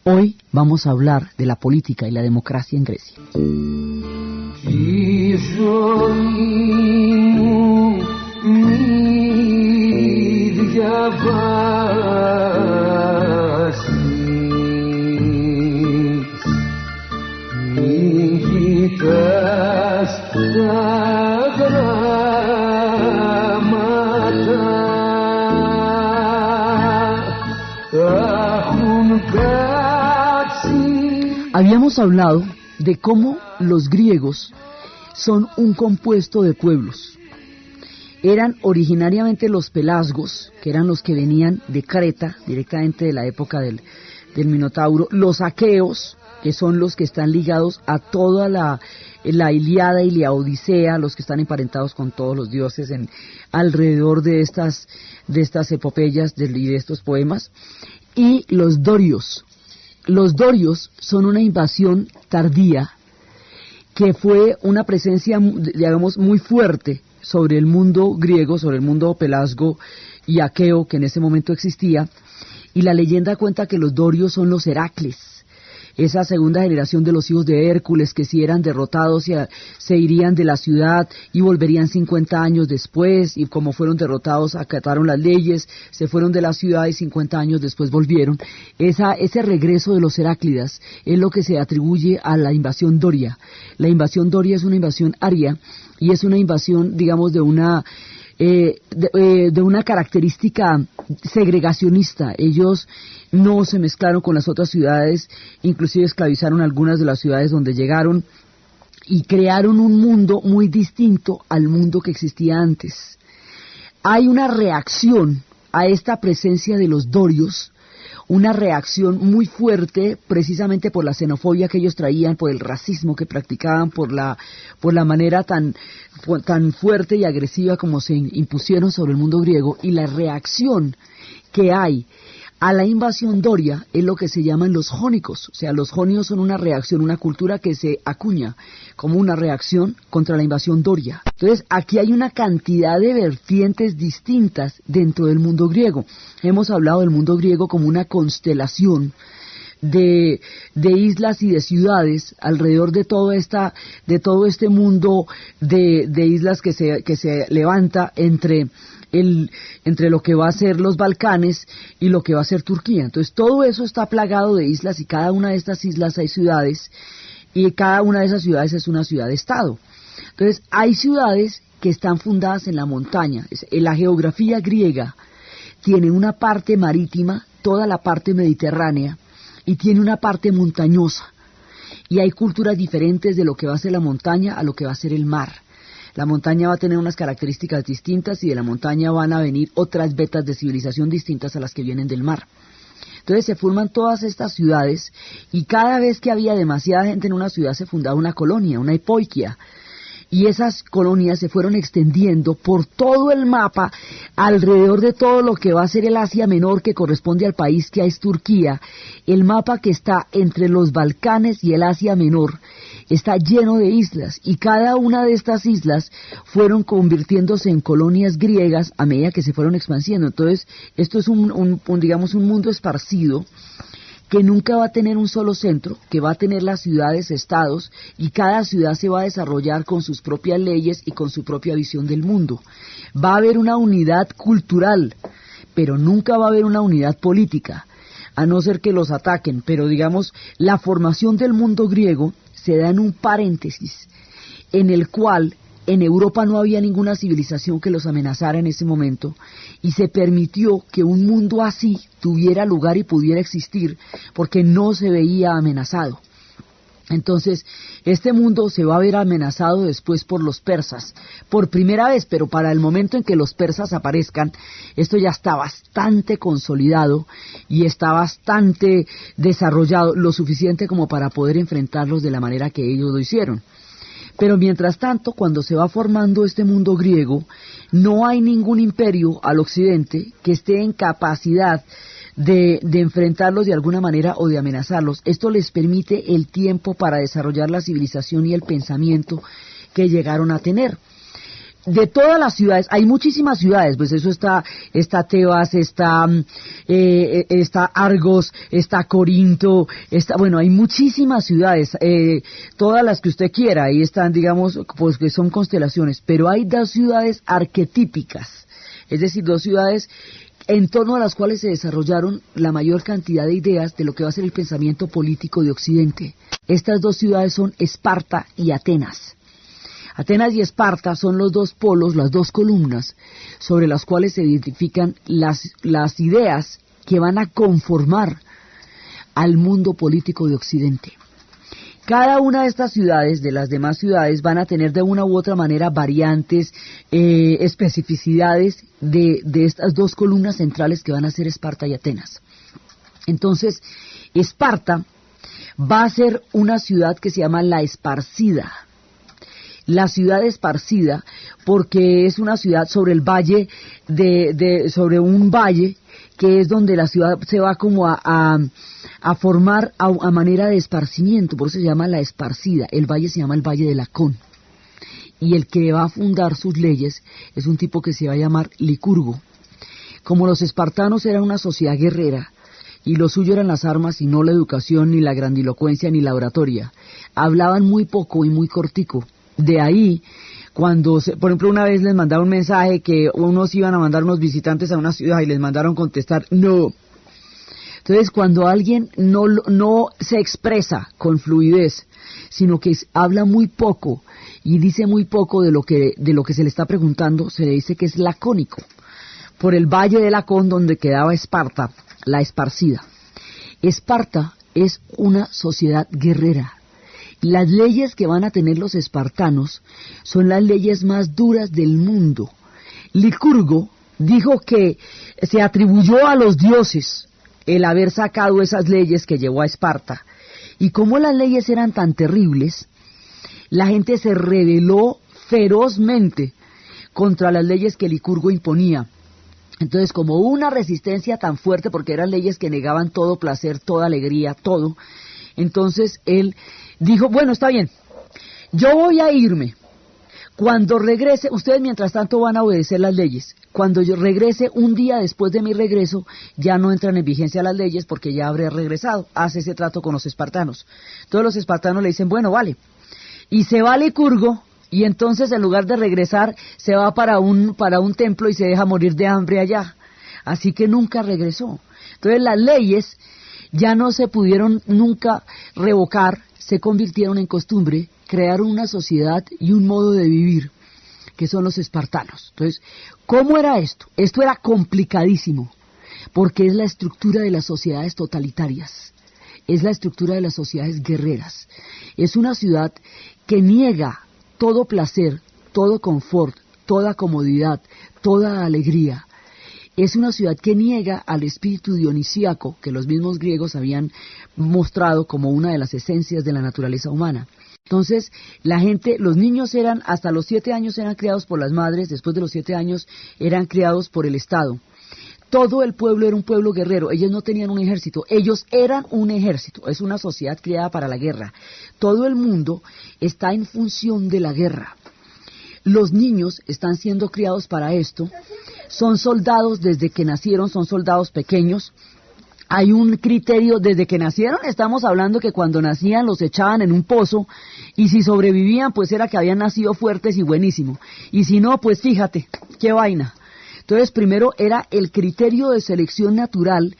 Hoy vamos a hablar de la política y la democracia en Grecia. Habíamos hablado de cómo los griegos son un compuesto de pueblos. Eran originariamente los pelasgos, que eran los que venían de Creta, directamente de la época del Minotauro, los aqueos, que son los que están ligados a toda la Ilíada y la Odisea, los que están emparentados con todos los dioses alrededor de estas epopeyas y de estos poemas, y los dorios. Los dorios son una invasión tardía que fue una presencia, digamos, muy fuerte sobre el mundo griego, sobre el mundo pelasgo y aqueo que en ese momento existía, y la leyenda cuenta que los dorios son los Heracles, esa segunda generación de los hijos de Hércules que si eran derrotados se irían de la ciudad y volverían 50 años después, y como fueron derrotados acataron las leyes, se fueron de la ciudad y 50 años después volvieron. Ese regreso de los Heráclidas es lo que se atribuye a la invasión doria. La invasión doria es una invasión aria y es una invasión, digamos, de una característica segregacionista. Ellos no se mezclaron con las otras ciudades, inclusive esclavizaron algunas de las ciudades donde llegaron y crearon un mundo muy distinto al mundo que existía antes. Hay una reacción a esta presencia de los dorios, una reacción muy fuerte precisamente por la xenofobia que ellos traían, por el racismo que practicaban, por la manera tan fuerte y agresiva como se impusieron sobre el mundo griego, y la reacción que hay a la invasión doria es lo que se llaman los jónicos. O sea, los jonios son una reacción, una cultura que se acuña como una reacción contra la invasión doria. Entonces, aquí hay una cantidad de vertientes distintas dentro del mundo griego. Hemos hablado del mundo griego como una constelación de islas y de ciudades alrededor de todo este mundo de islas que se levanta entre lo que va a ser los Balcanes y lo que va a ser Turquía. Entonces todo eso está plagado de islas, y cada una de estas islas hay ciudades, y cada una de esas ciudades es una ciudad-estado. Entonces hay ciudades que están fundadas en la montaña. La geografía griega tiene una parte marítima, toda la parte mediterránea, y tiene una parte montañosa. Y hay culturas diferentes de lo que va a ser la montaña a lo que va a ser el mar. La montaña va a tener unas características distintas, y de la montaña van a venir otras vetas de civilización distintas a las que vienen del mar. Entonces se forman todas estas ciudades, y cada vez que había demasiada gente en una ciudad se fundaba una colonia, una epoikia. Y esas colonias se fueron extendiendo por todo el mapa, alrededor de todo lo que va a ser el Asia Menor, que corresponde al país que es Turquía. El mapa que está entre los Balcanes y el Asia Menor está lleno de islas, y cada una de estas islas fueron convirtiéndose en colonias griegas a medida que se fueron expandiendo. Entonces, esto es digamos, un mundo esparcido, que nunca va a tener un solo centro, que va a tener las ciudades-estados, y cada ciudad se va a desarrollar con sus propias leyes y con su propia visión del mundo. Va a haber una unidad cultural, pero nunca va a haber una unidad política, a no ser que los ataquen. Pero digamos, la formación del mundo griego se da en un paréntesis, en el cual en Europa no había ninguna civilización que los amenazara en ese momento, y se permitió que un mundo así tuviera lugar y pudiera existir, porque no se veía amenazado. Entonces, este mundo se va a ver amenazado después por los persas, por primera vez, pero para el momento en que los persas aparezcan, esto ya está bastante consolidado y está bastante desarrollado, lo suficiente como para poder enfrentarlos de la manera que ellos lo hicieron. Pero mientras tanto, cuando se va formando este mundo griego, no hay ningún imperio al occidente que esté en capacidad de enfrentarlos de alguna manera o de amenazarlos. Esto les permite el tiempo para desarrollar la civilización y el pensamiento que llegaron a tener. de todas las ciudades, hay muchísimas ciudades, pues eso está Tebas, está Argos, está Corinto, bueno, hay muchísimas ciudades, todas las que usted quiera, ahí están, digamos, pues que son constelaciones, pero hay dos ciudades arquetípicas, es decir, dos ciudades en torno a las cuales se desarrollaron la mayor cantidad de ideas de lo que va a ser el pensamiento político de Occidente. Estas dos ciudades son Esparta y Atenas. Atenas y Esparta son los dos polos, las dos columnas, sobre las cuales se identifican las ideas que van a conformar al mundo político de Occidente. Cada una de estas ciudades, de las demás ciudades, van a tener de una u otra manera variantes, especificidades de estas dos columnas centrales que van a ser Esparta y Atenas. Entonces, Esparta va a ser una ciudad que se llama la Esparcida. La ciudad esparcida, porque es una ciudad sobre el valle, sobre un valle, que es donde la ciudad se va como a formar a manera de esparcimiento, por eso se llama la Esparcida. El valle se llama el Valle de Lacón. Y el que va a fundar sus leyes es un tipo que se va a llamar Licurgo. Como los espartanos eran una sociedad guerrera, y lo suyo eran las armas y no la educación, ni la grandilocuencia, ni la oratoria, hablaban muy poco y muy cortico. De ahí, cuando, por ejemplo, una vez les mandaron un mensaje que unos iban a mandar unos visitantes a una ciudad y les mandaron contestar no. Entonces, cuando alguien no se expresa con fluidez, sino que habla muy poco y dice muy poco de lo que se le está preguntando, se le dice que es lacónico. Por el valle de Lacón, donde quedaba Esparta, la Esparcida. Esparta es una sociedad guerrera. Las leyes que van a tener los espartanos son las leyes más duras del mundo. Licurgo dijo que se atribuyó a los dioses el haber sacado esas leyes que llevó a Esparta. Y como las leyes eran tan terribles, la gente se rebeló ferozmente contra las leyes que Licurgo imponía. Entonces, como hubo una resistencia tan fuerte, porque eran leyes que negaban todo placer, toda alegría, todo, entonces él dijo, bueno, está bien, yo voy a irme. Cuando regrese, ustedes mientras tanto van a obedecer las leyes. Cuando yo regrese, un día después de mi regreso, ya no entran en vigencia las leyes porque ya habré regresado. Hace ese trato con los espartanos. Todos los espartanos le dicen, bueno, vale. Y se va a Licurgo, y entonces en lugar de regresar, se va para un templo y se deja morir de hambre allá. Así que nunca regresó. Entonces las leyes ya no se pudieron nunca revocar, se convirtieron en costumbre, crearon una sociedad y un modo de vivir, que son los espartanos. Entonces, ¿cómo era esto? Esto era complicadísimo, porque es la estructura de las sociedades totalitarias, es la estructura de las sociedades guerreras. Es una ciudad que niega todo placer, todo confort, toda comodidad, toda alegría. Es una ciudad que niega al espíritu dionisíaco que los mismos griegos habían mostrado como una de las esencias de la naturaleza humana. Entonces, la gente, los niños hasta los 7 años eran criados por las madres, después de los 7 años eran criados por el Estado. Todo el pueblo era un pueblo guerrero, ellos no tenían un ejército, ellos eran un ejército, es una sociedad creada para la guerra. Todo el mundo está en función de la guerra. Los niños están siendo criados para esto, son soldados desde que nacieron, son soldados pequeños. Hay un criterio, desde que nacieron estamos hablando que cuando nacían los echaban en un pozo y si sobrevivían pues era que habían nacido fuertes y buenísimo. Y si no, pues fíjate, qué vaina. Entonces primero era el criterio de selección natural,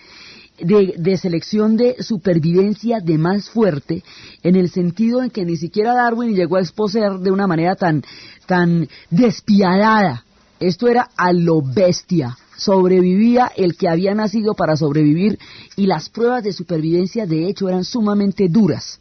de selección de supervivencia de más fuerte, en el sentido en que ni siquiera Darwin llegó a exponer de una manera tan despiadada. Esto era a lo bestia. Sobrevivía el que había nacido para sobrevivir y las pruebas de supervivencia de hecho eran sumamente duras.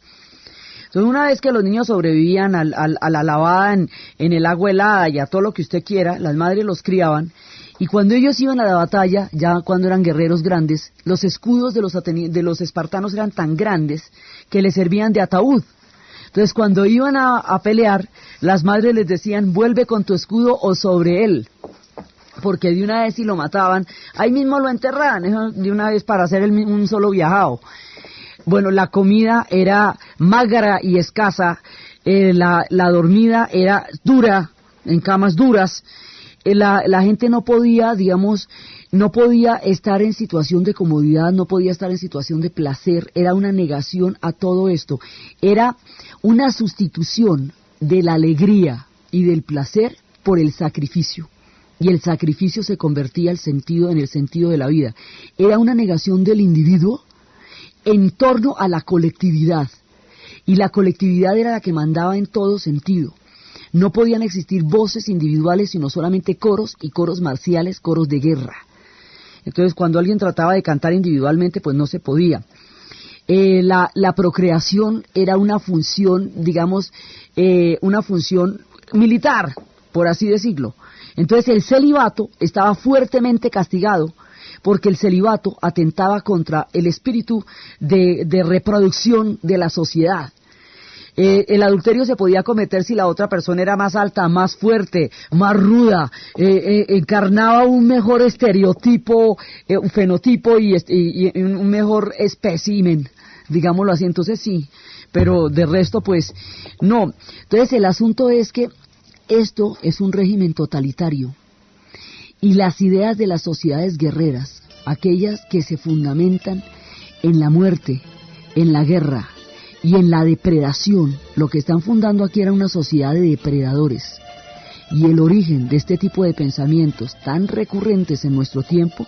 Entonces una vez que los niños sobrevivían a la lavada en el agua helada y a todo lo que usted quiera, las madres los criaban y cuando ellos iban a la batalla, ya cuando eran guerreros grandes, los escudos de los espartanos eran tan grandes que les servían de ataúd. Entonces cuando iban a pelear, las madres les decían, vuelve con tu escudo o sobre él. Porque de una vez si lo mataban, ahí mismo lo enterraban, de una vez para hacer un solo viajado. Bueno, la comida era magra y escasa, la dormida era dura, en camas duras. La gente no podía, digamos, no podía estar en situación de comodidad, no podía estar en situación de placer, era una negación a todo esto, era una sustitución de la alegría y del placer por el sacrificio. Y el sacrificio se convertía en el sentido de la vida. Era una negación del individuo en torno a la colectividad. Y la colectividad era la que mandaba en todo sentido. No podían existir voces individuales, sino solamente coros, y coros marciales, coros de guerra. Entonces, cuando alguien trataba de cantar individualmente, pues no se podía. La procreación era una función, digamos, una función militar, por así decirlo. Entonces, el celibato estaba fuertemente castigado, porque el celibato atentaba contra el espíritu de reproducción de la sociedad. El adulterio se podía cometer si la otra persona era más alta, más fuerte, más ruda, encarnaba un mejor estereotipo, un fenotipo y un mejor espécimen, digámoslo así. Entonces sí, pero de resto pues no. Entonces el asunto es que esto es un régimen totalitario y las ideas de las sociedades guerreras, aquellas que se fundamentan en la muerte, en la guerra y en la depredación, lo que están fundando aquí era una sociedad de depredadores. Y el origen de este tipo de pensamientos tan recurrentes en nuestro tiempo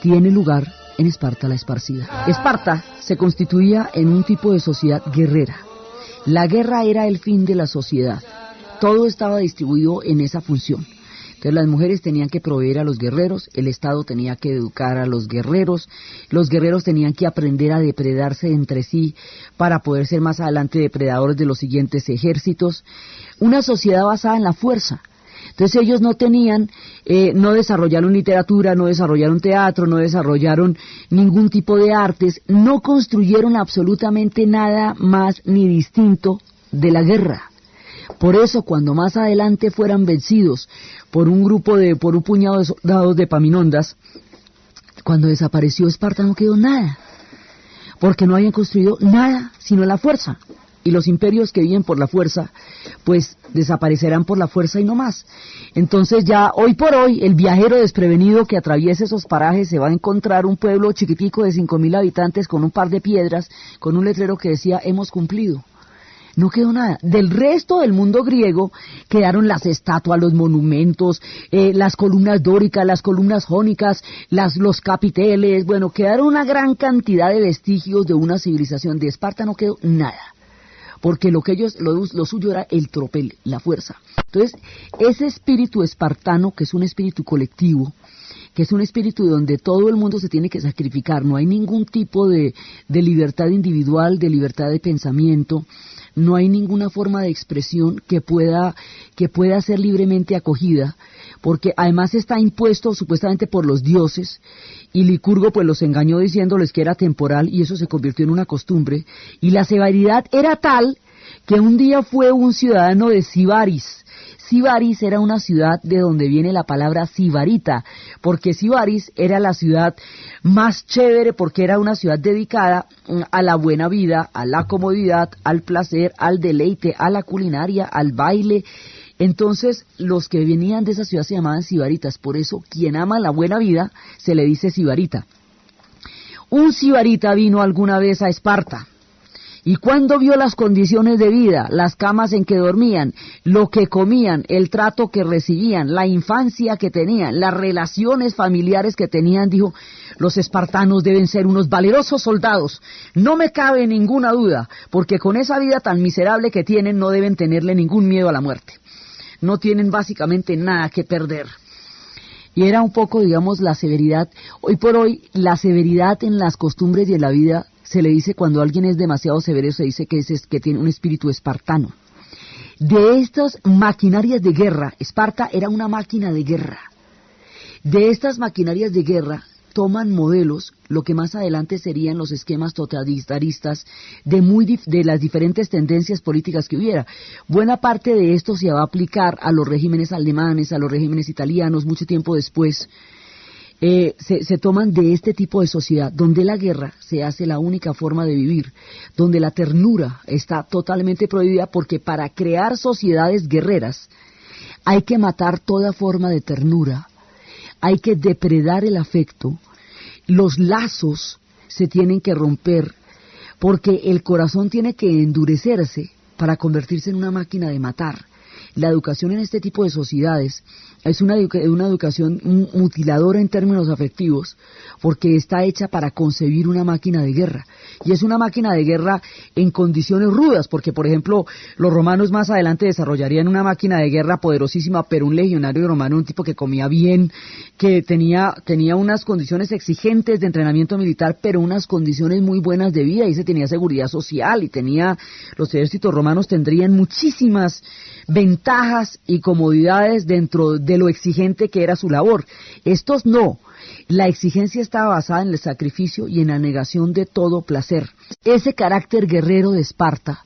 tiene lugar en Esparta la Esparcida. Esparta se constituía en un tipo de sociedad guerrera. La guerra era el fin de la sociedad. Todo estaba distribuido en esa función. Entonces las mujeres tenían que proveer a los guerreros, el Estado tenía que educar a los guerreros tenían que aprender a depredarse entre sí para poder ser más adelante depredadores de los siguientes ejércitos. Una sociedad basada en la fuerza. Entonces ellos no tenían, no desarrollaron literatura, no desarrollaron teatro, no desarrollaron ningún tipo de artes, no construyeron absolutamente nada más ni distinto de la guerra. Por eso, cuando más adelante fueran vencidos por un puñado de soldados de Epaminondas, cuando desapareció Esparta no quedó nada, porque no habían construido nada sino la fuerza. Y los imperios que viven por la fuerza, pues desaparecerán por la fuerza y no más. Entonces ya hoy por hoy, el viajero desprevenido que atraviese esos parajes se va a encontrar un pueblo chiquitico de 5.000 habitantes con un par de piedras, con un letrero que decía, hemos cumplido. No quedó nada. Del resto del mundo griego quedaron las estatuas, los monumentos, las columnas dóricas, las columnas jónicas, los capiteles, bueno, quedaron una gran cantidad de vestigios de una civilización. De Esparta no quedó nada, porque lo suyo era el tropel, la fuerza. Entonces, ese espíritu espartano, que es un espíritu colectivo, que es un espíritu donde todo el mundo se tiene que sacrificar, no hay ningún tipo de libertad individual, de libertad de pensamiento, no hay ninguna forma de expresión que pueda ser libremente acogida, porque además está impuesto supuestamente por los dioses, y Licurgo pues los engañó diciéndoles que era temporal, y eso se convirtió en una costumbre, y la severidad era tal que un día fue un ciudadano de Sibaris. Sibaris era una ciudad de donde viene la palabra sibarita, porque Sibaris era la ciudad más chévere, porque era una ciudad dedicada a la buena vida, a la comodidad, al placer, al deleite, a la culinaria, al baile. Entonces, los que venían de esa ciudad se llamaban sibaritas, por eso quien ama la buena vida se le dice sibarita. Un sibarita vino alguna vez a Esparta. Y cuando vio las condiciones de vida, las camas en que dormían, lo que comían, el trato que recibían, la infancia que tenían, las relaciones familiares que tenían, dijo, los espartanos deben ser unos valerosos soldados. No me cabe ninguna duda, porque con esa vida tan miserable que tienen no deben tenerle ningún miedo a la muerte. No tienen básicamente nada que perder. Y era un poco, digamos, la severidad. Hoy por hoy, la severidad en las costumbres y en la vida se le dice, cuando alguien es demasiado severo, se dice que tiene un espíritu espartano. De estas maquinarias de guerra, Esparta era una máquina de guerra. De estas maquinarias de guerra toman modelos, lo que más adelante serían los esquemas totalitaristas de las diferentes tendencias políticas que hubiera. Buena parte de esto se va a aplicar a los regímenes alemanes, a los regímenes italianos, mucho tiempo después. Se toman de este tipo de sociedad, donde la guerra se hace la única forma de vivir, donde la ternura está totalmente prohibida, porque para crear sociedades guerreras hay que matar toda forma de ternura, hay que depredar el afecto, los lazos se tienen que romper, porque el corazón tiene que endurecerse para convertirse en una máquina de matar. La educación en este tipo de sociedades es una educación mutiladora en términos afectivos, porque está hecha para concebir una máquina de guerra. Y es una máquina de guerra en condiciones rudas, porque, por ejemplo, los romanos más adelante desarrollarían una máquina de guerra poderosísima, pero un legionario romano, un tipo que comía bien, que tenía unas condiciones exigentes de entrenamiento militar, pero unas condiciones muy buenas de vida, y ese tenía seguridad social, y los ejércitos romanos tendrían muchísimas ventajas y comodidades dentro de lo exigente que era su labor. Estos no. La exigencia estaba basada en el sacrificio y en la negación de todo placer. Ese carácter guerrero de Esparta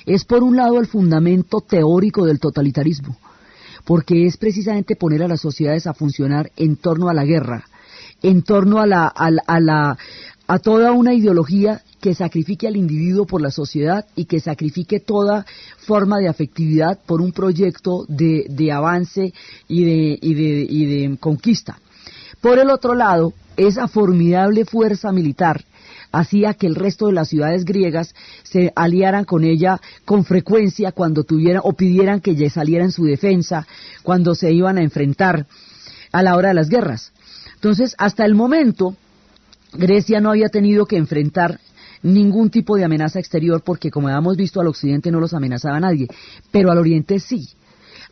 es, por un lado, el fundamento teórico del totalitarismo, porque es precisamente poner a las sociedades a funcionar en torno a la guerra, en torno a toda una ideología que sacrifique al individuo por la sociedad y que sacrifique toda forma de afectividad por un proyecto de avance y de conquista. Por el otro lado, esa formidable fuerza militar hacía que el resto de las ciudades griegas se aliaran con ella con frecuencia cuando tuvieran o pidieran que ella saliera en su defensa cuando se iban a enfrentar a la hora de las guerras. Entonces, hasta el momento, Grecia no había tenido que enfrentar ningún tipo de amenaza exterior porque, como habíamos visto, al occidente no los amenazaba nadie, pero al oriente sí.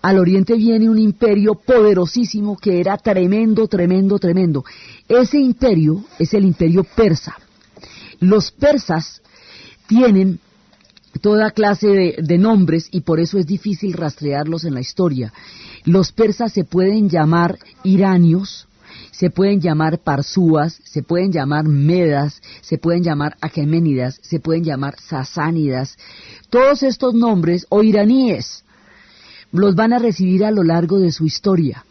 Al oriente viene un imperio poderosísimo que era tremendo, tremendo, tremendo. Ese imperio es el imperio persa. Los persas tienen toda clase de nombres y por eso es difícil rastrearlos en la historia. Los persas se pueden llamar iranios, se pueden llamar parsúas, se pueden llamar medas, se pueden llamar aqueménidas, se pueden llamar sasánidas. Todos estos nombres, o iraníes, los van a recibir a lo largo de su historia.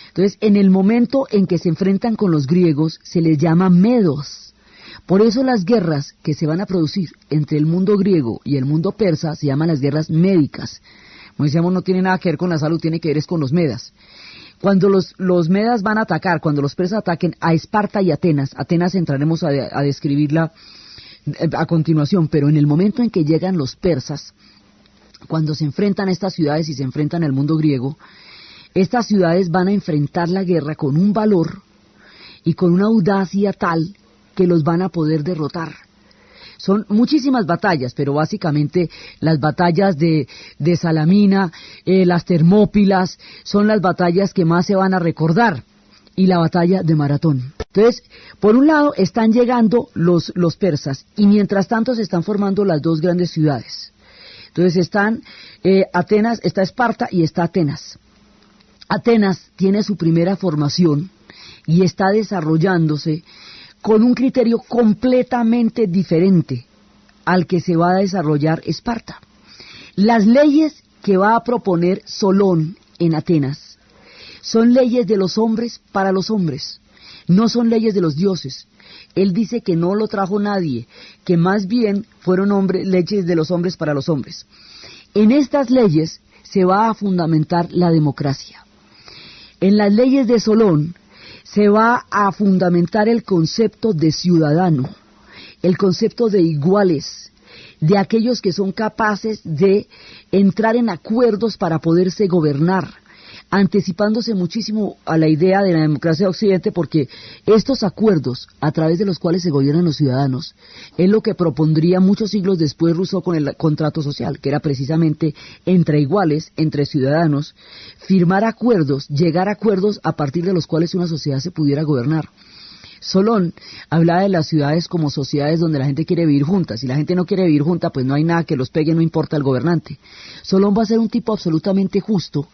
Entonces, en el momento en que se enfrentan con los griegos, se les llama medos. Por eso las guerras que se van a producir entre el mundo griego y el mundo persa se llaman las guerras médicas. Como decíamos, no tiene nada que ver con la salud, tiene que ver es con los medas. Cuando los medas van a atacar, cuando los persas ataquen a Esparta y Atenas entraremos a describirla a continuación, pero en el momento en que llegan los persas, cuando se enfrentan a estas ciudades y se enfrentan al mundo griego, estas ciudades van a enfrentar la guerra con un valor y con una audacia tal que los van a poder derrotar. Son muchísimas batallas, pero básicamente las batallas de Salamina, las Termópilas, son las batallas que más se van a recordar, y la batalla de Maratón. Entonces, por un lado están llegando los persas, y mientras tanto se están formando las dos grandes ciudades. Entonces están Atenas, está Esparta y está Atenas. Atenas tiene su primera formación y está desarrollándose con un criterio completamente diferente al que se va a desarrollar Esparta. Las leyes que va a proponer Solón en Atenas son leyes de los hombres para los hombres, no son leyes de los dioses. Él dice que no lo trajo nadie, que más bien fueron leyes de los hombres para los hombres. En estas leyes se va a fundamentar la democracia. En las leyes de Solón se va a fundamentar el concepto de ciudadano, el concepto de iguales, de aquellos que son capaces de entrar en acuerdos para poderse gobernar, anticipándose muchísimo a la idea de la democracia de Occidente, porque estos acuerdos a través de los cuales se gobiernan los ciudadanos es lo que propondría muchos siglos después Rousseau con el contrato social, que era precisamente entre iguales, entre ciudadanos, firmar acuerdos, llegar a acuerdos a partir de los cuales una sociedad se pudiera gobernar. Solón hablaba de las ciudades como sociedades donde la gente quiere vivir junta. Si la gente no quiere vivir junta, pues no hay nada que los pegue, no importa el gobernante. Solón va a ser un tipo absolutamente justo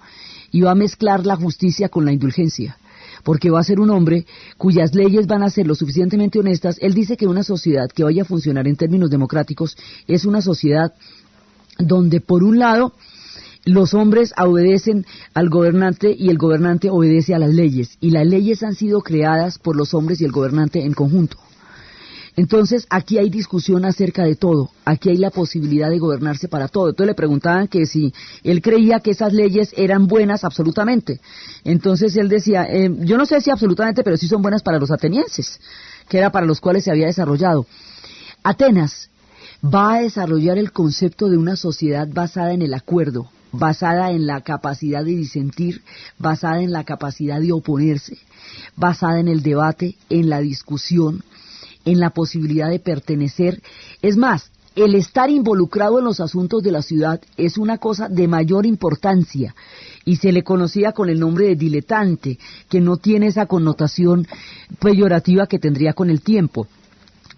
y va a mezclar la justicia con la indulgencia, porque va a ser un hombre cuyas leyes van a ser lo suficientemente honestas. Él dice que una sociedad que vaya a funcionar en términos democráticos es una sociedad donde, por un lado, los hombres obedecen al gobernante y el gobernante obedece a las leyes, y las leyes han sido creadas por los hombres y el gobernante en conjunto. Entonces, aquí hay discusión acerca de todo, aquí hay la posibilidad de gobernarse para todo. Entonces le preguntaban que si él creía que esas leyes eran buenas absolutamente. Entonces él decía, yo no sé si absolutamente, pero sí son buenas para los atenienses, que era para los cuales se había desarrollado. Atenas va a desarrollar el concepto de una sociedad basada en el acuerdo, basada en la capacidad de disentir, basada en la capacidad de oponerse, basada en el debate, en la discusión, en la posibilidad de pertenecer. Es más, el estar involucrado en los asuntos de la ciudad es una cosa de mayor importancia y se le conocía con el nombre de diletante, que no tiene esa connotación peyorativa que tendría con el tiempo.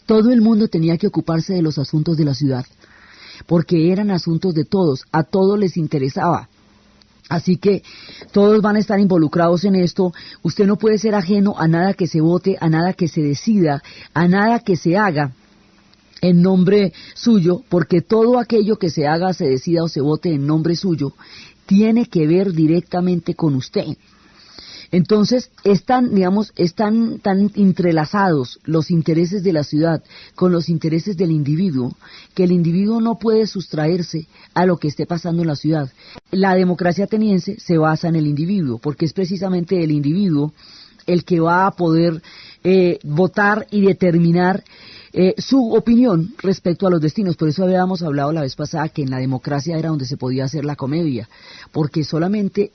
Todo el mundo tenía que ocuparse de los asuntos de la ciudad, porque eran asuntos de todos, a todos les interesaba. Así que todos van a estar involucrados en esto. Usted no puede ser ajeno a nada que se vote, a nada que se decida, a nada que se haga en nombre suyo, porque todo aquello que se haga, se decida o se vote en nombre suyo, tiene que ver directamente con usted. Entonces, están tan entrelazados los intereses de la ciudad con los intereses del individuo, que el individuo no puede sustraerse a lo que esté pasando en la ciudad. La democracia ateniense se basa en el individuo, porque es precisamente el individuo el que va a poder votar y determinar su opinión respecto a los destinos. Por eso habíamos hablado la vez pasada que en la democracia era donde se podía hacer la comedia, porque solamente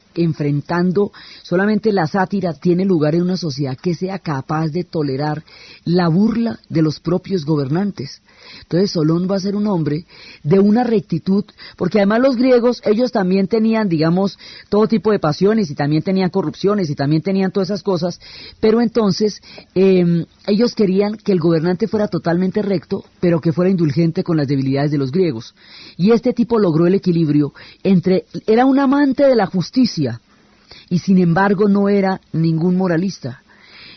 la sátira tiene lugar en una sociedad que sea capaz de tolerar la burla de los propios gobernantes. Entonces Solón va a ser un hombre de una rectitud, porque además los griegos, ellos también tenían, digamos, todo tipo de pasiones y también tenían corrupciones y también tenían todas esas cosas, pero entonces ellos querían que el gobernante fuera totalmente recto, pero que fuera indulgente con las debilidades de los griegos. Y este tipo logró el equilibrio era un amante de la justicia y sin embargo no era ningún moralista.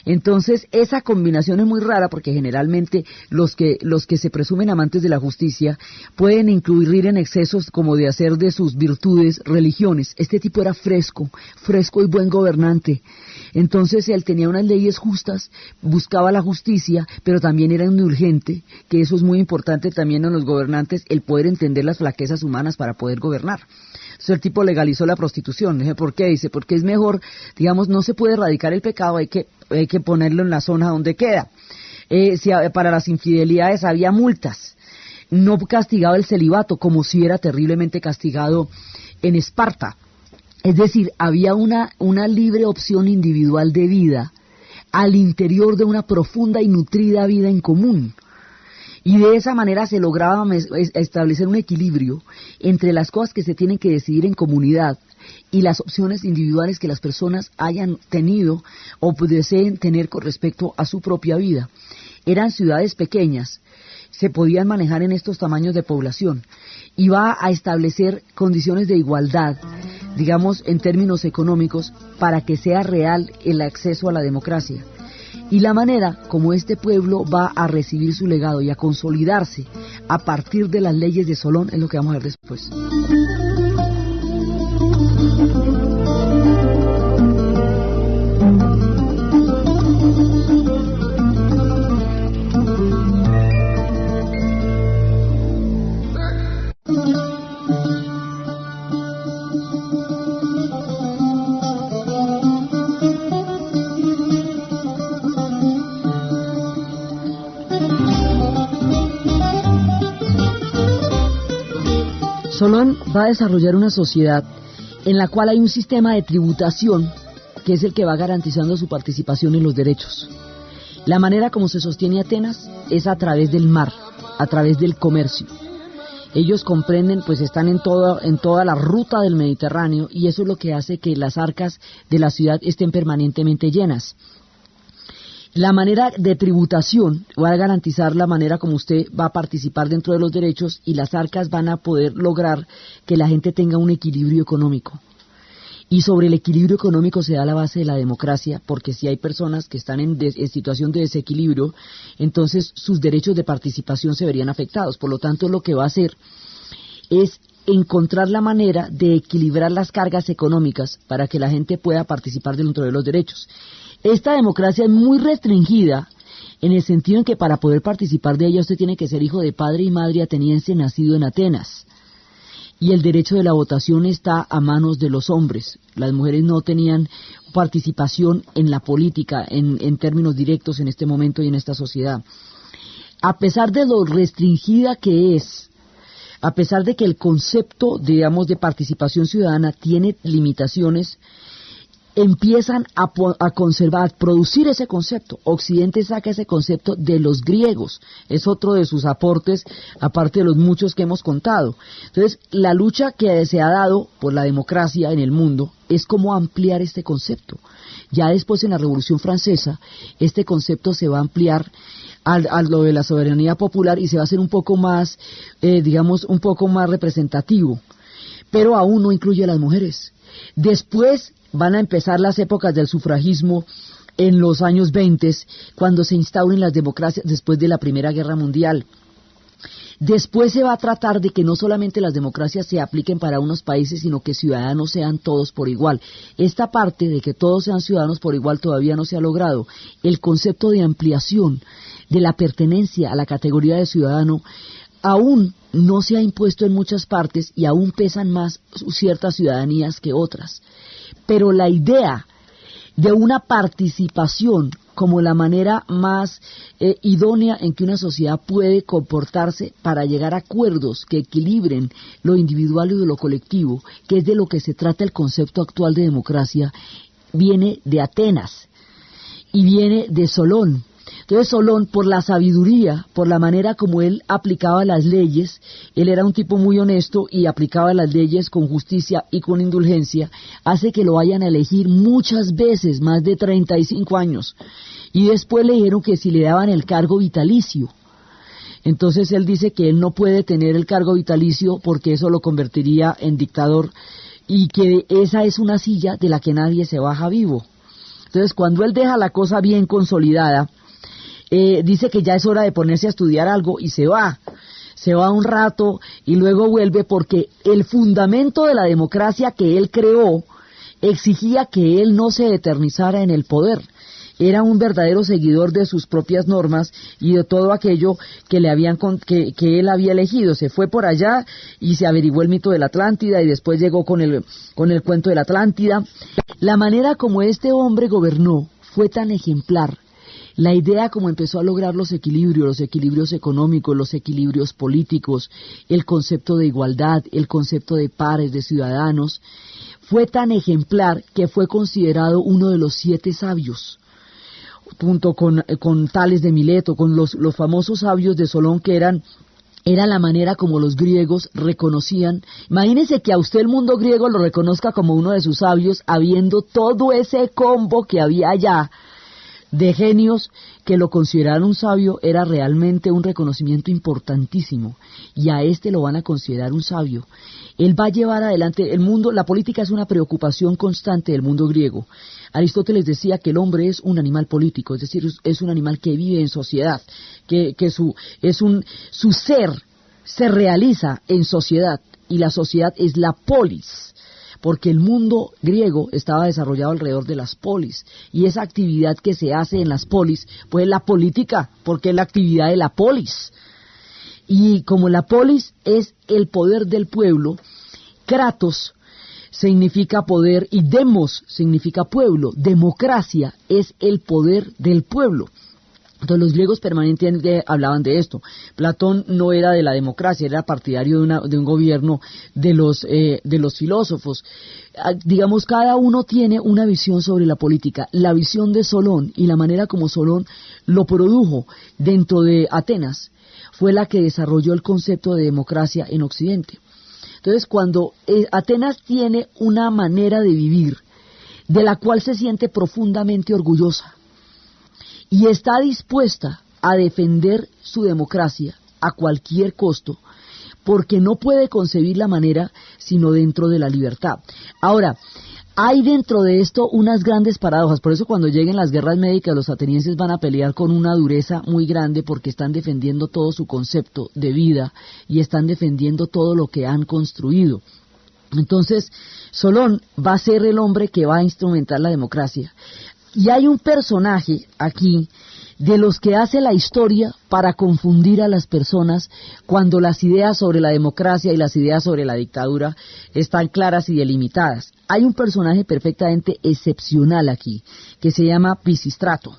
Entonces, esa combinación es muy rara porque generalmente los que se presumen amantes de la justicia pueden incurrir en excesos como de hacer de sus virtudes religiones. Este tipo era fresco y buen gobernante. Entonces, él tenía unas leyes justas, buscaba la justicia, pero también era indulgente, que eso es muy importante también en los gobernantes, el poder entender las flaquezas humanas para poder gobernar. Entonces el tipo legalizó la prostitución. ¿Por qué? Dice, porque es mejor, digamos, no se puede erradicar el pecado, hay que ponerlo en la zona donde queda. Para las infidelidades había multas. No castigaba el celibato, como si era terriblemente castigado en Esparta. Es decir, había una libre opción individual de vida al interior de una profunda y nutrida vida en común. Y de esa manera se lograba establecer un equilibrio entre las cosas que se tienen que decidir en comunidad y las opciones individuales que las personas hayan tenido o deseen tener con respecto a su propia vida. Eran ciudades pequeñas, se podían manejar en estos tamaños de población y va a establecer condiciones de igualdad, digamos en términos económicos, para que sea real el acceso a la democracia. Y la manera como este pueblo va a recibir su legado y a consolidarse a partir de las leyes de Solón es lo que vamos a ver después. Solón va a desarrollar una sociedad en la cual hay un sistema de tributación que es el que va garantizando su participación en los derechos. La manera como se sostiene Atenas es a través del mar, a través del comercio. Ellos comprenden, pues están en toda la ruta del Mediterráneo y eso es lo que hace que las arcas de la ciudad estén permanentemente llenas. La manera de tributación va a garantizar la manera como usted va a participar dentro de los derechos y las arcas van a poder lograr que la gente tenga un equilibrio económico. Y sobre el equilibrio económico se da la base de la democracia, porque si hay personas que están en situación de desequilibrio, entonces sus derechos de participación se verían afectados. Por lo tanto, lo que va a hacer es encontrar la manera de equilibrar las cargas económicas para que la gente pueda participar dentro de los derechos. Esta democracia es muy restringida en el sentido en que para poder participar de ella usted tiene que ser hijo de padre y madre ateniense nacido en Atenas. Y el derecho de la votación está a manos de los hombres. Las mujeres no tenían participación en la política en términos directos en este momento y en esta sociedad. A pesar de lo restringida que es, a pesar de que el concepto, digamos, de participación ciudadana tiene limitaciones, empiezan a conservar, a producir ese concepto. Occidente saca ese concepto de los griegos, es otro de sus aportes, aparte de los muchos que hemos contado. Entonces, la lucha que se ha dado por la democracia en el mundo es cómo ampliar este concepto. Ya después en la Revolución Francesa, este concepto se va a ampliar a lo de la soberanía popular y se va a hacer un poco más, digamos, un poco más representativo, pero aún no incluye a las mujeres. Después van a empezar las épocas del sufragismo en los años 20, cuando se instauren las democracias después de la Primera Guerra Mundial. Después se va a tratar de que no solamente las democracias se apliquen para unos países, sino que ciudadanos sean todos por igual. Esta parte de que todos sean ciudadanos por igual todavía no se ha logrado. El concepto de ampliación de la pertenencia a la categoría de ciudadano aún no se ha impuesto en muchas partes y aún pesan más ciertas ciudadanías que otras. Pero la idea de una participación como la manera más idónea en que una sociedad puede comportarse para llegar a acuerdos que equilibren lo individual y lo colectivo, que es de lo que se trata el concepto actual de democracia, viene de Atenas y viene de Solón. Entonces Solón, por la sabiduría, por la manera como él aplicaba las leyes, él era un tipo muy honesto y aplicaba las leyes con justicia y con indulgencia, hace que lo vayan a elegir muchas veces, más de 35 años. Y después le dijeron que si le daban el cargo vitalicio. Entonces él dice que él no puede tener el cargo vitalicio porque eso lo convertiría en dictador y que esa es una silla de la que nadie se baja vivo. Entonces cuando él deja la cosa bien consolidada, dice que ya es hora de ponerse a estudiar algo y se va un rato y luego vuelve porque el fundamento de la democracia que él creó exigía que él no se eternizara en el poder. Era un verdadero seguidor de sus propias normas y de todo aquello que que él había elegido. Se fue por allá y se averiguó el mito de la Atlántida y después llegó con el cuento de la Atlántida. La manera como este hombre gobernó fue tan ejemplar. La idea como empezó a lograr los equilibrios económicos, los equilibrios políticos, el concepto de igualdad, el concepto de pares, de ciudadanos, fue tan ejemplar que fue considerado uno de los 7 sabios, junto con Tales de Mileto, con los famosos sabios de Solón que era la manera como los griegos reconocían. Imagínense que a usted el mundo griego lo reconozca como uno de sus sabios, habiendo todo ese combo que había allá de genios que lo consideraran un sabio, era realmente un reconocimiento importantísimo, y a este lo van a considerar un sabio. Él va a llevar adelante el mundo. La política es una preocupación constante del mundo griego. Aristóteles decía que el hombre es un animal político, es decir, es un animal que vive en sociedad, que su ser se realiza en sociedad, y la sociedad es la polis, porque el mundo griego estaba desarrollado alrededor de las polis, y esa actividad que se hace en las polis, pues la política, porque es la actividad de la polis. Y como la polis es el poder del pueblo, kratos significa poder y demos significa pueblo, democracia es el poder del pueblo. Entonces los griegos permanentemente hablaban de esto. Platón no era de la democracia, era partidario de un gobierno de los filósofos. Digamos, cada uno tiene una visión sobre la política. La visión de Solón y la manera como Solón lo produjo dentro de Atenas fue la que desarrolló el concepto de democracia en Occidente. Entonces, cuando Atenas tiene una manera de vivir de la cual se siente profundamente orgullosa, y está dispuesta a defender su democracia a cualquier costo, porque no puede concebir la manera sino dentro de la libertad. Ahora, hay dentro de esto unas grandes paradojas, por eso cuando lleguen las guerras médicas los atenienses van a pelear con una dureza muy grande porque están defendiendo todo su concepto de vida y están defendiendo todo lo que han construido. Entonces, Solón va a ser el hombre que va a instrumentar la democracia. Y hay un personaje aquí de los que hace la historia para confundir a las personas cuando las ideas sobre la democracia y las ideas sobre la dictadura están claras y delimitadas. Hay un personaje perfectamente excepcional aquí, que se llama Pisístrato.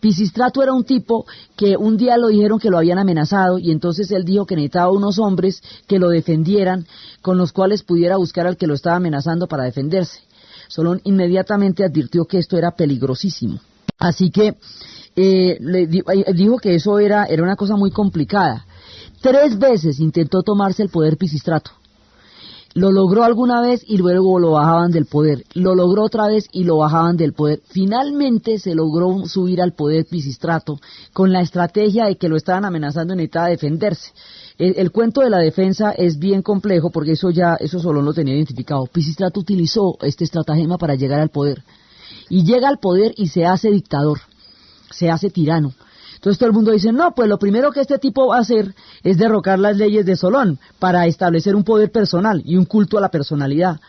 Pisístrato era un tipo que un día lo dijeron que lo habían amenazado y entonces él dijo que necesitaba unos hombres que lo defendieran, con los cuales pudiera buscar al que lo estaba amenazando para defenderse. Solón inmediatamente advirtió que esto era peligrosísimo. Así que dijo que eso era una cosa muy complicada. 3 veces intentó tomarse el poder Pisístrato. Lo logró alguna vez y luego lo bajaban del poder. Lo logró otra vez y lo bajaban del poder. Finalmente se logró subir al poder Pisístrato con la estrategia de que lo estaban amenazando y necesitaba defenderse. El cuento de la defensa es bien complejo porque eso Solón lo tenía identificado. Pisístrato utilizó este estratagema para llegar al poder. Y llega al poder y se hace dictador, se hace tirano. Entonces todo el mundo dice, no, pues lo primero que este tipo va a hacer es derrocar las leyes de Solón para establecer un poder personal y un culto a la personalidad.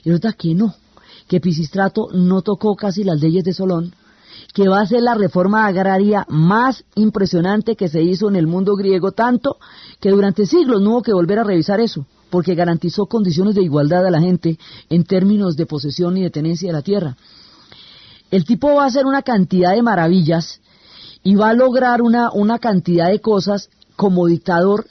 Y resulta que no, que Pisístrato no tocó casi las leyes de Solón, que va a ser la reforma agraria más impresionante que se hizo en el mundo griego, tanto que durante siglos no hubo que volver a revisar eso, porque garantizó condiciones de igualdad a la gente en términos de posesión y de tenencia de la tierra. El tipo va a hacer una cantidad de maravillas y va a lograr una cantidad de cosas como dictador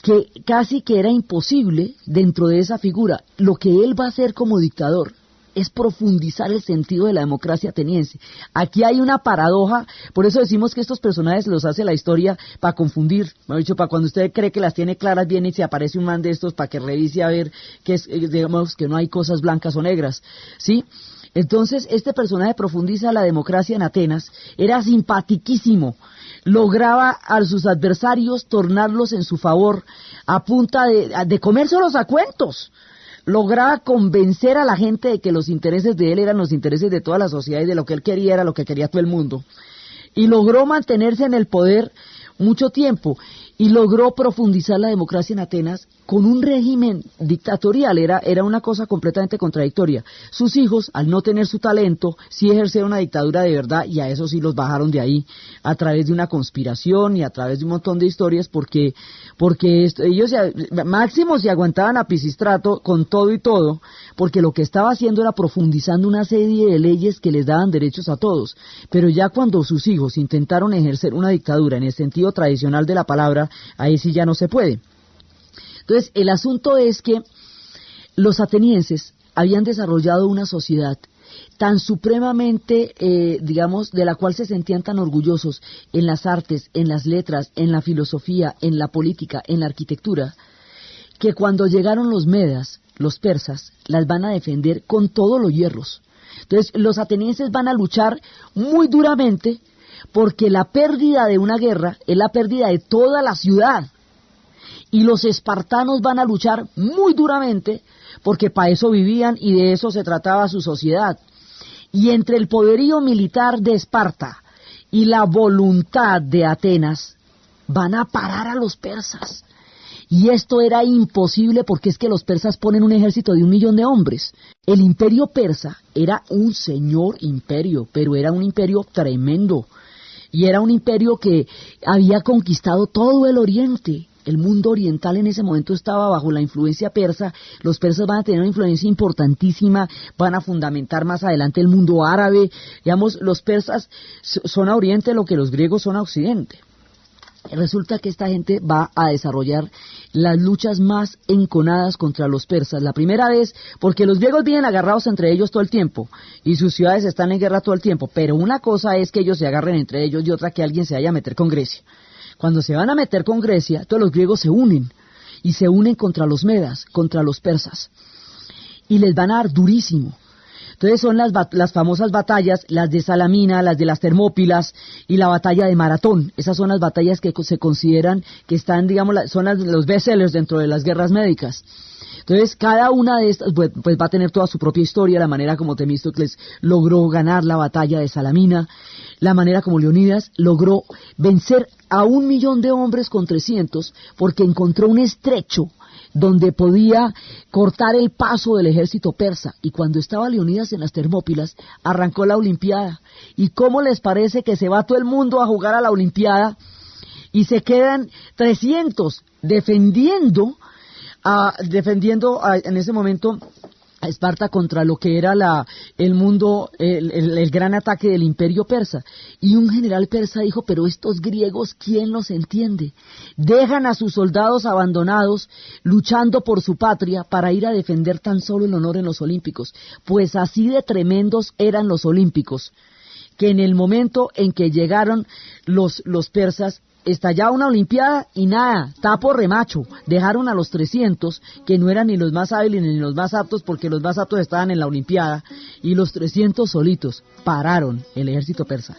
que casi que era imposible dentro de esa figura. Lo que él va a hacer como dictador es profundizar el sentido de la democracia ateniense. Aquí hay una paradoja, por eso decimos que estos personajes los hace la historia para confundir, mejor dicho, para cuando usted cree que las tiene claras, viene y se aparece un man de estos para que revise a ver que digamos que no hay cosas blancas o negras, ¿sí? Entonces, este personaje profundiza la democracia en Atenas, era simpatiquísimo, lograba a sus adversarios tornarlos en su favor a punta de comérselos a cuentos, lograba convencer a la gente de que los intereses de él eran los intereses de toda la sociedad y de lo que él quería era lo que quería todo el mundo, y logró mantenerse en el poder mucho tiempo, y logró profundizar la democracia en Atenas con un régimen dictatorial, era una cosa completamente contradictoria. Sus hijos, al no tener su talento, sí ejercieron una dictadura de verdad, y a eso sí los bajaron de ahí, a través de una conspiración y a través de un montón de historias, porque ellos máximo se aguantaban a Pisístrato con todo y todo, porque lo que estaba haciendo era profundizando una serie de leyes que les daban derechos a todos, pero ya cuando sus hijos intentaron ejercer una dictadura en el sentido tradicional de la palabra, ahí sí ya no se puede. Entonces, el asunto es que los atenienses habían desarrollado una sociedad tan supremamente, digamos, de la cual se sentían tan orgullosos en las artes, en las letras, en la filosofía, en la política, en la arquitectura, que cuando llegaron los medas, los persas, las van a defender con todos los hierros. Entonces, los atenienses van a luchar muy duramente porque la pérdida de una guerra es la pérdida de toda la ciudad. Y los espartanos van a luchar muy duramente porque para eso vivían y de eso se trataba su sociedad. Y entre el poderío militar de Esparta y la voluntad de Atenas van a parar a los persas. Y esto era imposible porque es que los persas ponen un ejército de 1 millón de hombres. El imperio persa era un señor imperio, pero era un imperio tremendo. Y era un imperio que había conquistado todo el oriente. El mundo oriental en ese momento estaba bajo la influencia persa. Los persas van a tener una influencia importantísima, van a fundamentar más adelante el mundo árabe. Digamos, los persas son a oriente lo que los griegos son a occidente. Resulta que esta gente va a desarrollar las luchas más enconadas contra los persas. La primera vez, porque los griegos vienen agarrados entre ellos todo el tiempo y sus ciudades están en guerra todo el tiempo, pero una cosa es que ellos se agarren entre ellos y otra que alguien se vaya a meter con Grecia. Cuando se van a meter con Grecia, todos los griegos se unen y se unen contra los medas, contra los persas, y les van a dar durísimo. Entonces son las famosas batallas, las de Salamina, las de las Termópilas y la batalla de Maratón. Esas son las batallas que se consideran que están, digamos, son los bestsellers dentro de las guerras médicas. Entonces cada una de estas pues va a tener toda su propia historia, la manera como Temístocles logró ganar la batalla de Salamina, la manera como Leonidas logró vencer a 1 millón de hombres con 300 porque encontró un estrecho donde podía cortar el paso del ejército persa. Y cuando estaba Leonidas en las Termópilas, arrancó la Olimpiada. ¿Y cómo les parece que se va todo el mundo a jugar a la Olimpiada y se quedan 300 defendiendo en ese momento a Esparta contra lo que era el gran ataque del imperio persa? Y un general persa dijo: pero estos griegos, ¿quién los entiende? Dejan a sus soldados abandonados luchando por su patria para ir a defender tan solo el honor en los olímpicos. Pues así de tremendos eran los olímpicos, que en el momento en que llegaron los persas, estallaba una olimpiada y nada, tapo remacho, dejaron a los 300, que no eran ni los más hábiles ni los más aptos, porque los más aptos estaban en la olimpiada, y los 300 solitos pararon el ejército persa.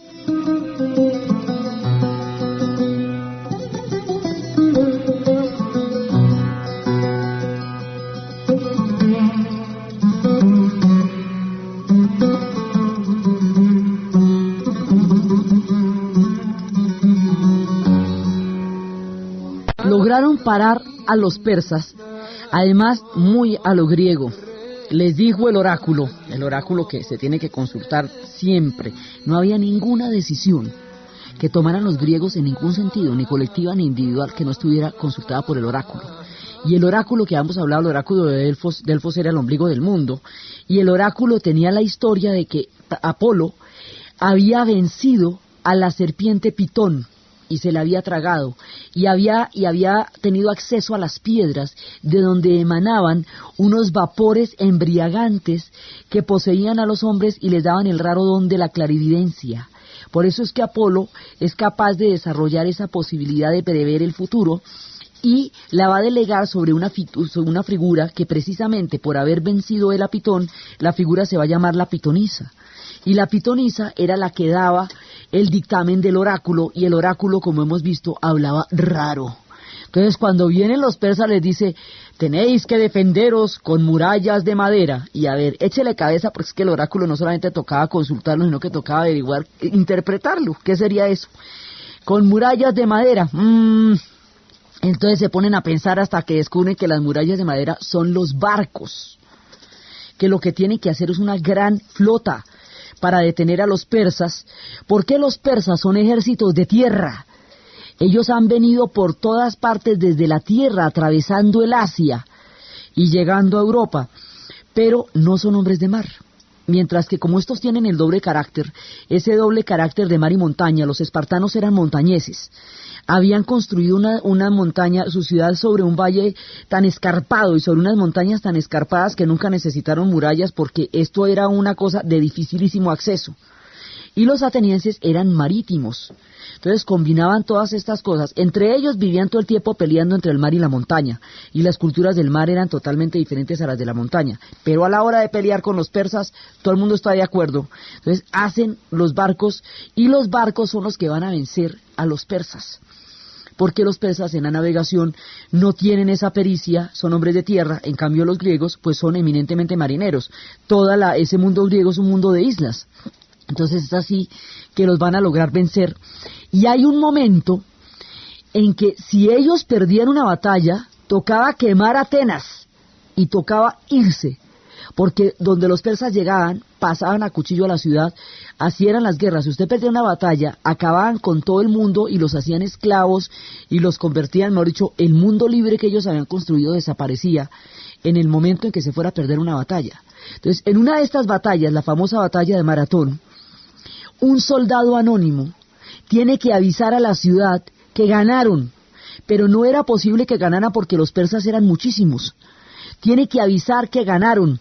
Lograron parar a los persas, además muy a lo griego. Les dijo el oráculo que se tiene que consultar siempre. No había ninguna decisión que tomaran los griegos en ningún sentido, ni colectiva ni individual, que no estuviera consultada por el oráculo. Y el oráculo que habíamos hablado, el oráculo de Delfos era el ombligo del mundo, y el oráculo tenía la historia de que Apolo había vencido a la serpiente Pitón, y se la había tragado, y había tenido acceso a las piedras, de donde emanaban unos vapores embriagantes que poseían a los hombres y les daban el raro don de la clarividencia. Por eso es que Apolo es capaz de desarrollar esa posibilidad de prever el futuro, y la va a delegar sobre una figura que, precisamente por haber vencido él a Pitón, la figura se va a llamar la pitonisa. Y la pitonisa era la que daba el dictamen del oráculo, y el oráculo, como hemos visto, hablaba raro. Entonces, cuando vienen los persas, les dice: tenéis que defenderos con murallas de madera. Y a ver, échele cabeza, porque es que el oráculo no solamente tocaba consultarlo, sino que tocaba averiguar, interpretarlo. ¿Qué sería eso? Con murallas de madera. Entonces se ponen a pensar hasta que descubren que las murallas de madera son los barcos, que lo que tienen que hacer es una gran flota para detener a los persas. ¿Por qué los persas son ejércitos de tierra? Ellos han venido por todas partes desde la tierra, atravesando el Asia y llegando a Europa, pero no son hombres de mar. Mientras que, como estos tienen el doble carácter, ese doble carácter de mar y montaña, los espartanos eran montañeses. Habían construido una montaña, su ciudad, sobre un valle tan escarpado y sobre unas montañas tan escarpadas que nunca necesitaron murallas, porque esto era una cosa de dificilísimo acceso. Y los atenienses eran marítimos. Entonces combinaban todas estas cosas. Entre ellos vivían todo el tiempo peleando entre el mar y la montaña, y las culturas del mar eran totalmente diferentes a las de la montaña. Pero a la hora de pelear con los persas, todo el mundo está de acuerdo. Entonces hacen los barcos, y los barcos son los que van a vencer a los persas. Porque los persas en la navegación no tienen esa pericia, son hombres de tierra. En cambio los griegos pues son eminentemente marineros. Ese mundo griego es un mundo de islas. Entonces es así que los van a lograr vencer. Y hay un momento en que, si ellos perdían una batalla, tocaba quemar Atenas y tocaba irse, porque donde los persas llegaban, pasaban a cuchillo a la ciudad. Así eran las guerras. Si usted perdía una batalla, acababan con todo el mundo y los hacían esclavos y los convertían, mejor dicho, el mundo libre que ellos habían construido desaparecía en el momento en que se fuera a perder una batalla. Entonces, en una de estas batallas, la famosa batalla de Maratón, un soldado anónimo tiene que avisar a la ciudad que ganaron, pero no era posible que ganaran porque los persas eran muchísimos. Tiene que avisar que ganaron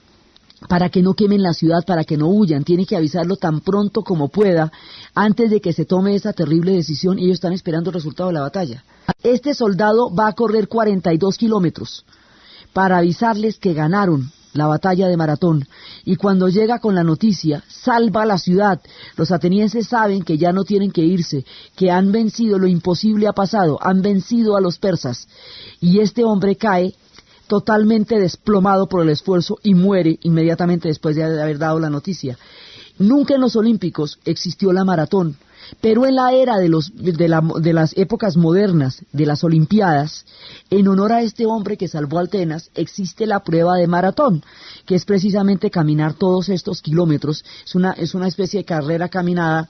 para que no quemen la ciudad, para que no huyan. Tiene que avisarlo tan pronto como pueda, antes de que se tome esa terrible decisión, y ellos están esperando el resultado de la batalla. Este soldado va a correr 42 kilómetros para avisarles que ganaron la batalla de Maratón, y cuando llega con la noticia, salva la ciudad. Los atenienses saben que ya no tienen que irse, que han vencido, lo imposible ha pasado, han vencido a los persas, y este hombre cae totalmente desplomado por el esfuerzo y muere inmediatamente después de haber dado la noticia. Nunca en los Olímpicos existió la maratón, Pero en la era de las épocas modernas, de las Olimpiadas, en honor a este hombre que salvó a Atenas, existe la prueba de maratón, que es precisamente caminar todos estos kilómetros. Es una especie de carrera caminada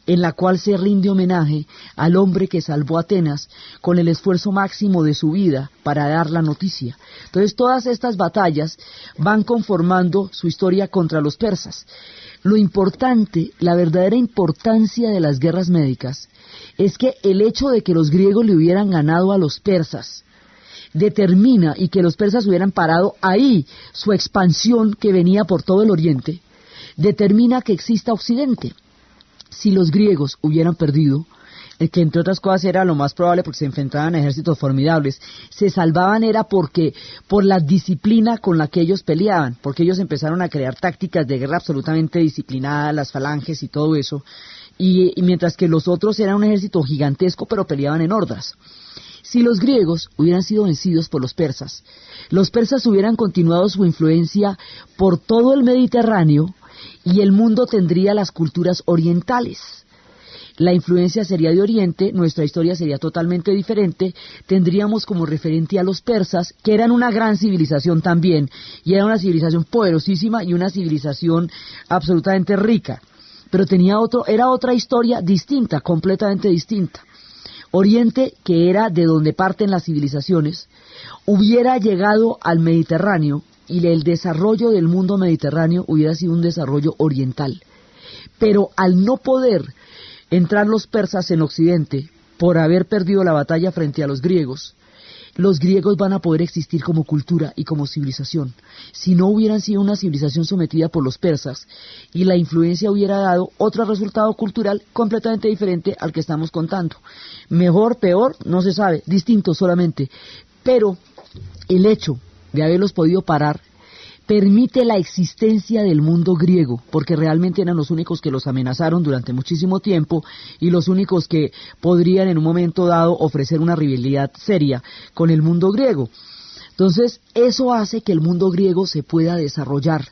en la cual se rinde homenaje al hombre que salvó a Atenas con el esfuerzo máximo de su vida para dar la noticia. Entonces todas estas batallas van conformando su historia contra los persas. Lo importante, la verdadera importancia de las guerras médicas, es que el hecho de que los griegos le hubieran ganado a los persas determina, y que los persas hubieran parado ahí su expansión que venía por todo el oriente, determina que exista Occidente. Si los griegos hubieran perdido, que entre otras cosas era lo más probable porque se enfrentaban a ejércitos formidables, se salvaban era por la disciplina con la que ellos peleaban, porque ellos empezaron a crear tácticas de guerra absolutamente disciplinadas, las falanges y todo eso, y mientras que los otros eran un ejército gigantesco pero peleaban en hordas. Si los griegos hubieran sido vencidos por los persas hubieran continuado su influencia por todo el Mediterráneo, y el mundo tendría las culturas orientales. La influencia sería de Oriente, nuestra historia sería totalmente diferente, tendríamos como referente a los persas, que eran una gran civilización también, y era una civilización poderosísima y una civilización absolutamente rica, pero era otra historia distinta, completamente distinta. Oriente, que era de donde parten las civilizaciones, hubiera llegado al Mediterráneo, y el desarrollo del mundo mediterráneo hubiera sido un desarrollo oriental. Pero al no poder entrar los persas en Occidente, por haber perdido la batalla frente a los griegos van a poder existir como cultura y como civilización. Si no hubieran sido una civilización sometida por los persas, y la influencia hubiera dado otro resultado cultural completamente diferente al que estamos contando. Mejor, peor, no se sabe, distinto solamente. Pero el hecho de haberlos podido parar permite la existencia del mundo griego, porque realmente eran los únicos que los amenazaron durante muchísimo tiempo y los únicos que podrían en un momento dado ofrecer una rivalidad seria con el mundo griego. Entonces, eso hace que el mundo griego se pueda desarrollar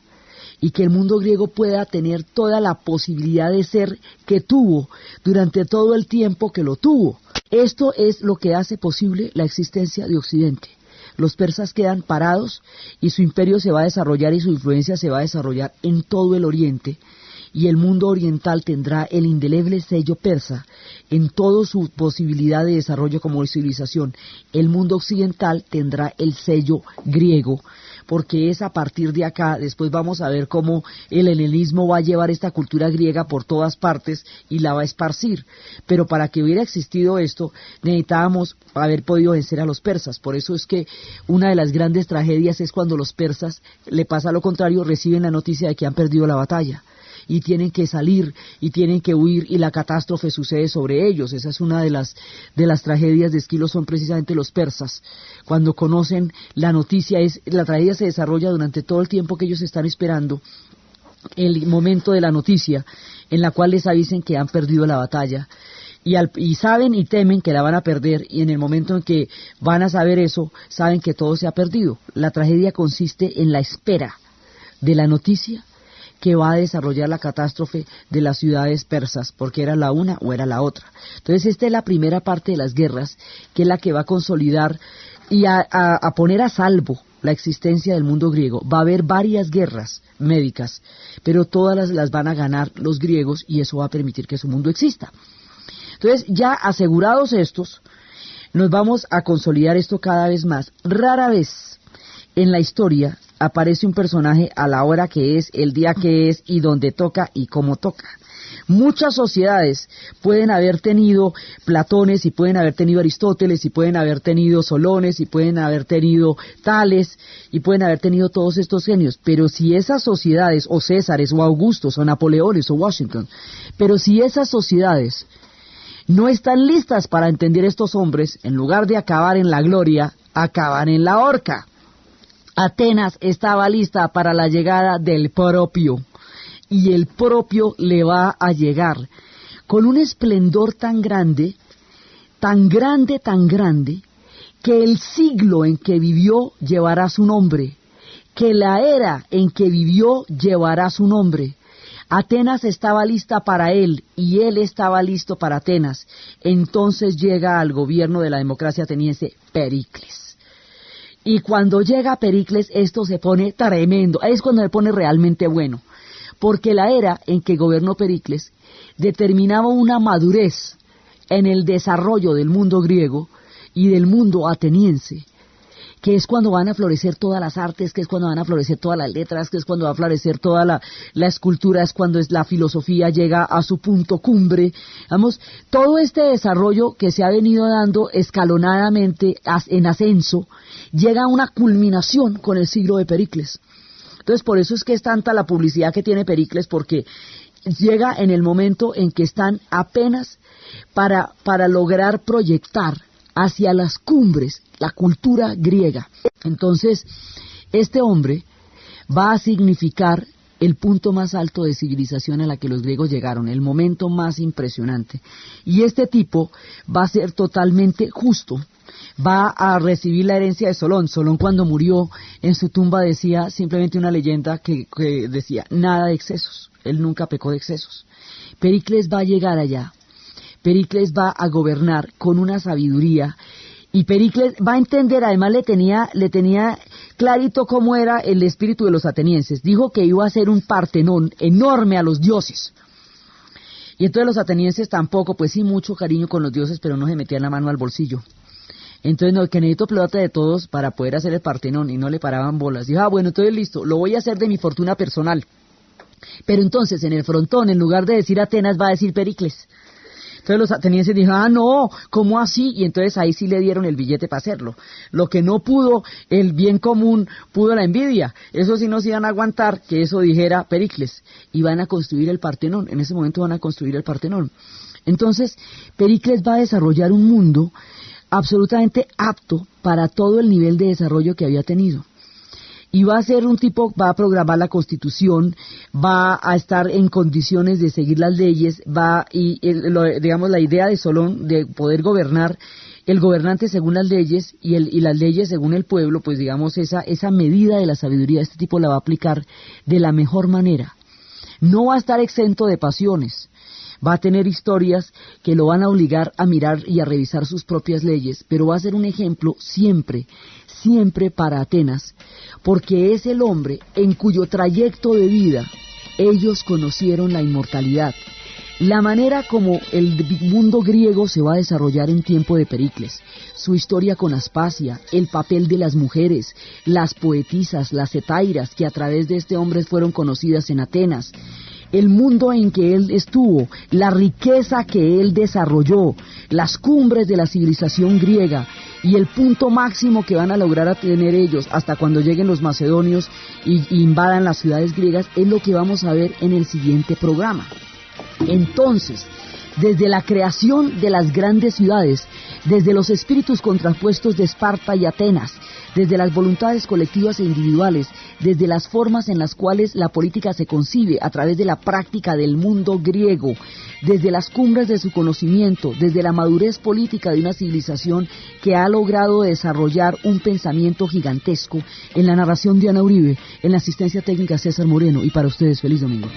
y que el mundo griego pueda tener toda la posibilidad de ser que tuvo durante todo el tiempo que lo tuvo. Esto es lo que hace posible la existencia de Occidente. Los persas quedan parados y su imperio se va a desarrollar y su influencia se va a desarrollar en todo el oriente, y el mundo oriental tendrá el indeleble sello persa en toda su posibilidad de desarrollo como civilización. El mundo occidental tendrá el sello griego, porque es a partir de acá, después vamos a ver cómo el helenismo va a llevar esta cultura griega por todas partes y la va a esparcir. Pero para que hubiera existido esto, necesitábamos haber podido vencer a los persas. Por eso es que una de las grandes tragedias es cuando los persas, le pasa lo contrario, reciben la noticia de que han perdido la batalla y tienen que salir y tienen que huir, y la catástrofe sucede sobre ellos. Esa es una de las tragedias de Esquilo, son precisamente los persas. Cuando conocen la noticia, la tragedia se desarrolla durante todo el tiempo que ellos están esperando el momento de la noticia, en la cual les avisen que han perdido la batalla. Y saben y temen que la van a perder, y en el momento en que van a saber eso, saben que todo se ha perdido. La tragedia consiste en la espera de la noticia que va a desarrollar la catástrofe de las ciudades persas, porque era la una o era la otra. Entonces esta es la primera parte de las guerras, que es la que va a consolidar y a poner a salvo la existencia del mundo griego. Va a haber varias guerras médicas, pero todas las van a ganar los griegos, y eso va a permitir que su mundo exista. Entonces, ya asegurados estos, nos vamos a consolidar esto cada vez más. Rara vez en la historia aparece un personaje a la hora que es, el día que es, y donde toca y cómo toca. Muchas sociedades pueden haber tenido Platones, y pueden haber tenido Aristóteles, y pueden haber tenido Solones, y pueden haber tenido Tales, y pueden haber tenido todos estos genios, pero si esas sociedades, o Césares, o Augustos, o Napoleones, o Washington, pero si esas sociedades no están listas para entender estos hombres, en lugar de acabar en la gloria, acaban en la horca. Atenas estaba lista para la llegada del propio, y el propio le va a llegar con un esplendor tan grande, tan grande, tan grande, que el siglo en que vivió llevará su nombre, que la era en que vivió llevará su nombre. Atenas estaba lista para él y él estaba listo para Atenas. Entonces llega al gobierno de la democracia ateniense Pericles. Y cuando llega Pericles, esto se pone tremendo, es cuando se pone realmente bueno, porque la era en que gobernó Pericles determinaba una madurez en el desarrollo del mundo griego y del mundo ateniense, que es cuando van a florecer todas las artes, que es cuando van a florecer todas las letras, que es cuando va a florecer toda la escultura, es cuando la filosofía llega a su punto cumbre. Vamos, todo este desarrollo que se ha venido dando escalonadamente en ascenso, llega a una culminación con el siglo de Pericles. Entonces, por eso es que es tanta la publicidad que tiene Pericles, porque llega en el momento en que están apenas para lograr proyectar hacia las cumbres la cultura griega. Entonces, este hombre va a significar el punto más alto de civilización a la que los griegos llegaron, el momento más impresionante. Y este tipo va a ser totalmente justo, va a recibir la herencia de Solón. Solón, cuando murió, en su tumba decía simplemente una leyenda que decía, nada de excesos, él nunca pecó de excesos. Pericles va a llegar allá, Pericles va a gobernar con una sabiduría, y Pericles va a entender, además le tenía clarito cómo era el espíritu de los atenienses. Dijo que iba a ser un Partenón enorme a los dioses. Y entonces los atenienses tampoco, pues sí, mucho cariño con los dioses, pero no se metían la mano al bolsillo. Entonces, no, que necesito plata de todos para poder hacer el Partenón, y no le paraban bolas. Dijo, bueno, entonces listo, lo voy a hacer de mi fortuna personal. Pero entonces, en el frontón, en lugar de decir Atenas, va a decir Pericles. Entonces los atenienses dijeron, no, ¿cómo así? Y entonces ahí sí le dieron el billete para hacerlo. Lo que no pudo el bien común, pudo la envidia. Eso sí no se iban a aguantar que eso dijera Pericles. Y van a construir el Partenón. En ese momento van a construir el Partenón. Entonces, Pericles va a desarrollar un mundo absolutamente apto para todo el nivel de desarrollo que había tenido. Y va a ser un tipo, va a programar la Constitución, va a estar en condiciones de seguir las leyes, digamos, la idea de Solón de poder gobernar, el gobernante según las leyes y las leyes según el pueblo, pues digamos, esa medida de la sabiduría, este tipo la va a aplicar de la mejor manera. No va a estar exento de pasiones, va a tener historias que lo van a obligar a mirar y a revisar sus propias leyes, pero va a ser un ejemplo siempre para Atenas, porque es el hombre en cuyo trayecto de vida ellos conocieron la inmortalidad, la manera como el mundo griego se va a desarrollar en tiempo de Pericles, su historia con Aspasia, el papel de las mujeres, las poetisas, las hetairas, que a través de este hombre fueron conocidas en Atenas, el mundo en que él estuvo, la riqueza que él desarrolló, las cumbres de la civilización griega y el punto máximo que van a lograr a tener ellos hasta cuando lleguen los macedonios y invadan las ciudades griegas, es lo que vamos a ver en el siguiente programa. Entonces, desde la creación de las grandes ciudades, desde los espíritus contrapuestos de Esparta y Atenas, desde las voluntades colectivas e individuales, desde las formas en las cuales la política se concibe a través de la práctica del mundo griego, desde las cumbres de su conocimiento, desde la madurez política de una civilización que ha logrado desarrollar un pensamiento gigantesco. En la narración Diana Uribe, en la asistencia técnica César Moreno, y para ustedes feliz domingo.